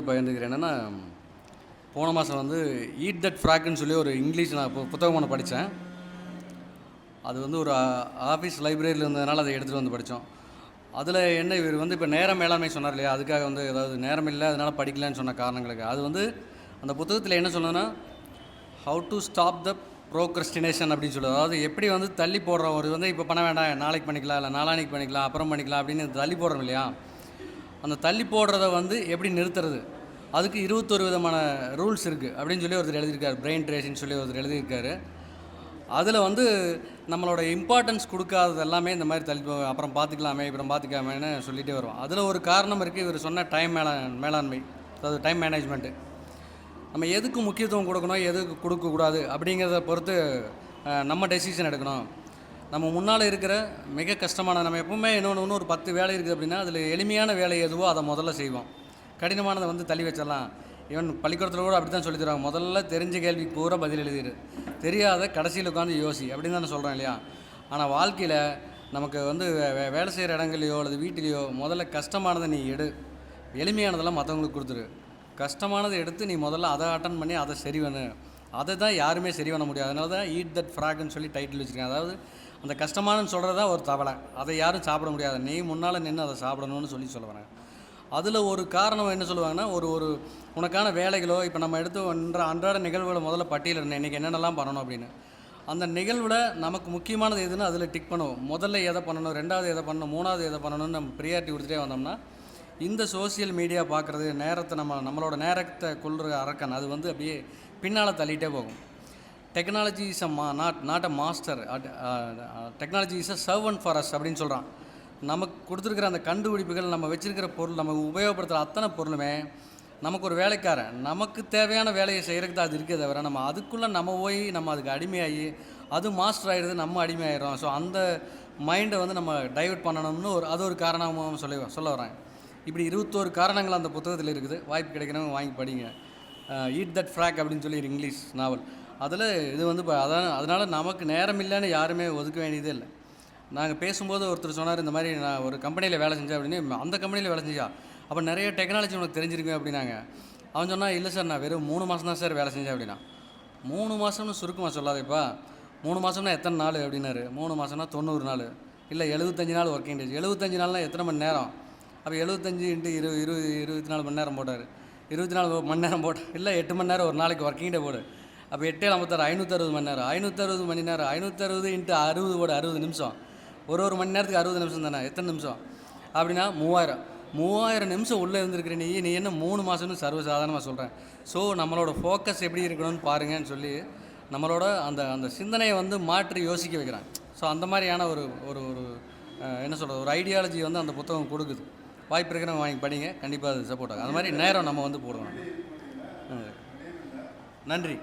பயந்துக்கிறேன். என்னென்னா, போன மாதம் வந்து ஈட் தட் ஃப்ராக்னு சொல்லி ஒரு இங்கிலீஷ் நான் புத்தகம் ஒன்று படித்தேன். அது வந்து ஒரு ஆஃபீஸ் லைப்ரரியில் இருந்ததுனால அதை எடுத்துகிட்டு வந்து படித்தோம். அதில் என்ன இவர் வந்து இப்போ நேர மேலாண்மை சொன்னார் இல்லையா, அதுக்காக வந்து ஏதாவது நேரம் இல்லை அதனால் படிக்கலான்னு சொன்ன காரணங்களுக்கு அது வந்து அந்த புத்தகத்தில் என்ன சொன்னதுன்னா, how to stop the procrastination அப்படின்னு சொல்லுது. அதாவது எப்படி வந்து தள்ளி போடுறோம், ஒரு வந்து இப்போ பண்ண வேண்டாம், நாளைக்கு பண்ணிக்கலாம், இல்லை நாளானைக்கு பண்ணிக்கலாம், அப்புறம் பண்ணிக்கலாம் அப்படின்னு தள்ளி போடுறோம் இல்லையா, அந்த தள்ளி போடுறத வந்து எப்படி நிறுத்துறது, அதுக்கு 21 விதமான ரூல்ஸ் இருக்குது அப்படின்னு சொல்லி ஒருத்தர் எழுதியிருக்காரு. பிரெயின் ட்ரேசின்னு சொல்லி ஒருத்தர் எழுதியிருக்காரு. அதில் வந்து நம்மளோட இம்பார்ட்டன்ஸ் கொடுக்காதது எல்லாமே இந்த மாதிரி தள்ளி அப்புறம் பார்த்துக்கலாமே, அப்புறம் பார்த்துக்கலாமேன்னு சொல்லிகிட்டே வரும். அதில் ஒரு காரணம் இருக்குது. இவர் சொன்ன மேலாண்மை, அதாவது டைம் மேனேஜ்மெண்ட்டு. நம்ம எதுக்கு முக்கியத்துவம் கொடுக்கணும், எதுக்கு கொடுக்கக்கூடாது அப்படிங்கிறத பொறுத்து நம்ம டெசிஷன் எடுக்கணும். நம்ம முன்னால் இருக்கிற மிக கஷ்டமான, நம்ம எப்பவுமே இன்னொன்று ஒரு 10 வேலை இருக்குது அப்படின்னா அதில் எளிமையான வேலை எதுவோ அதை முதல்ல செய்வோம். கடினமானதை வந்து தள்ளி வச்சிடலாம். ஈவன் பள்ளிக்கூடத்தில் கூட அப்படி தான் சொல்லி தருவாங்க. முதல்ல தெரிஞ்ச கேள்விக்கு பூரா பதில் எழுதிடு, தெரியாத கடைசியில் உட்காந்து யோசி அப்படின்னு தான் சொல்கிறேன் இல்லையா. ஆனால் வாழ்க்கையில் நமக்கு வந்து வேலை செய்கிற இடங்களையோ அல்லது வீட்டிலையோ முதல்ல கஷ்டமானதை நீ எடு, எளிமையானதெல்லாம் மற்றவங்களுக்கு கொடுத்துரு. கஷ்டமானதை எடுத்து நீ முதல்ல அதை அட்டன் பண்ணி அதை சரி பண்ணு. அதை தான் யாருமே சரி பண்ண முடியாது. அதனால தான் ஈட் தட் ஃப்ராக்னு சொல்லி டைட்டில் வச்சுருக்கேன். அதாவது அந்த கஷ்டமானு சொல்கிறது தான் ஒரு தவளை, அதை யாரும் சாப்பிட முடியாது, நீ முன்னால் நின்று அதை சாப்பிடணும்னு சொல்லி சொல்லுவாங்க. அதில் ஒரு காரணம் என்ன சொல்லுவாங்கன்னா, ஒரு உனக்கான வேலைகளோ இப்போ நம்ம எடுத்து அன்றாட நிகழ்வுகளை முதல்ல பட்டியலிடணும், இன்றைக்கி என்னென்னலாம் பண்ணணும் அப்படின்னு. அந்த நிகழ்வில் நமக்கு முக்கியமானது எதுன்னு அதில் டிக் பண்ணுவோம். முதல்ல எதை பண்ணணும், ரெண்டாவது எதை பண்ணணும், மூணாவது எதை பண்ணணும்னு நம்ம ப்ரியாரிட்டி கொடுத்துட்டே வந்தோம்னா இந்த சோசியல் மீடியா பார்க்குறது, நேரத்தை நம்மளோட நேரத்தை கொள்கிற அரக்கன் அது வந்து அப்படியே பின்னால் தள்ளிகிட்டே போகும். Technology is not a master, technology is a servant for us அப்படின்னு சொல்கிறான். நமக்கு கொடுத்துருக்கிற அந்த கண்டுபிடிப்புகள், நம்ம வச்சுருக்கிற பொருள், நம்ம உபயோகப்படுத்துகிற அத்தனை பொருளுமே நமக்கு ஒரு வேலைக்காரன், நமக்கு தேவையான வேலையை செய்கிறதுக்கு தான் அது இருக்கே தவிர நம்ம அதுக்குள்ளே நம்ம போய் நம்ம அதுக்கு அடிமையாகி அது மாஸ்டர் ஆகிடுது, நம்ம அடிமையாயிடும். ஸோ அந்த மைண்டை வந்து நம்ம டைவர்ட் பண்ணணும்னு அது ஒரு காரணமாக சொல்ல வரேன். இப்படி 21 காரணங்கள் அந்த புத்தகத்தில் இருக்குது. வாய்ப்பு கிடைக்கிறவங்க வாங்கி படிங்க. ஈட் தட் ஃப்ராக் அப்படின்னு சொல்லி இங்கிலீஷ் நாவல். அதில் இது வந்து அதனால் நமக்கு நேரம் இல்லைன்னு யாருமே ஒதுக்க வேண்டியதே இல்லை. நாங்கள் பேசும்போது ஒருத்தர் சொன்னார், இந்த மாதிரி நான் ஒரு கம்பெனியில் வேலை செஞ்சேன் அப்படின்னு. அந்த கம்பெனியில் வேலை செஞ்சா அப்போ நிறைய டெக்னாலஜி உனக்கு தெரிஞ்சிருக்கேன் அப்படின்னாங்க. அவன் சொன்னால், இல்லை சார் நான் வெறும் 3 மாதம் தான் சார் வேலை செஞ்சேன் அப்படின்னா. 3 மாதம்னு சுருக்கமாக சொல்லாதேப்பா, 3 மாதம்னா எத்தனை நாள் அப்படின்னாரு. 3 மாதம்னா 90 நாள், இல்லை 75 நாள் ஒர்க்கிங் டேஸ். 75 நாள்னால் எத்தனை மணி நேரம்? அப்போ 75 × 24 மணி நேரம் போட்டார். 24 மணி நேரம் போட்டு, இல்லை 8 மணி நேரம் ஒரு நாளைக்கு ஒர்க்கிங் டே போடு. அப்போ 8 56 560 மணி நேரம், 560 மணி நேரம், 560 × 60 போடு, 60 நிமிஷம். ஒரு மணி நேரத்துக்கு 60 நிமிஷம் தானே, எத்தனை நிமிஷம் அப்படின்னா 3000 நிமிஷம் உள்ளே இருந்திருக்கிற நீ என்ன 3 மாதம்னு சர்வசாதாரணமாக சொல்கிறேன். ஸோ நம்மளோட ஃபோக்கஸ் எப்படி இருக்கணும்னு பாருங்கன்னு சொல்லி நம்மளோட அந்த சிந்தனையை வந்து மாற்றி யோசிக்க வைக்கிறான். ஸோ அந்த மாதிரியான ஒரு ஒரு ஒரு என்ன சொல்கிறது, ஒரு ஐடியாலஜி வந்து அந்த புத்தகம் கொடுக்குது. வாய்ப்பு இருக்கிறவங்க வாங்கி படிங்க, கண்டிப்பாக அது சப்போர்ட் ஆகும். அது மாதிரி நேரம் நம்ம வந்து போடுவோம். நன்றி.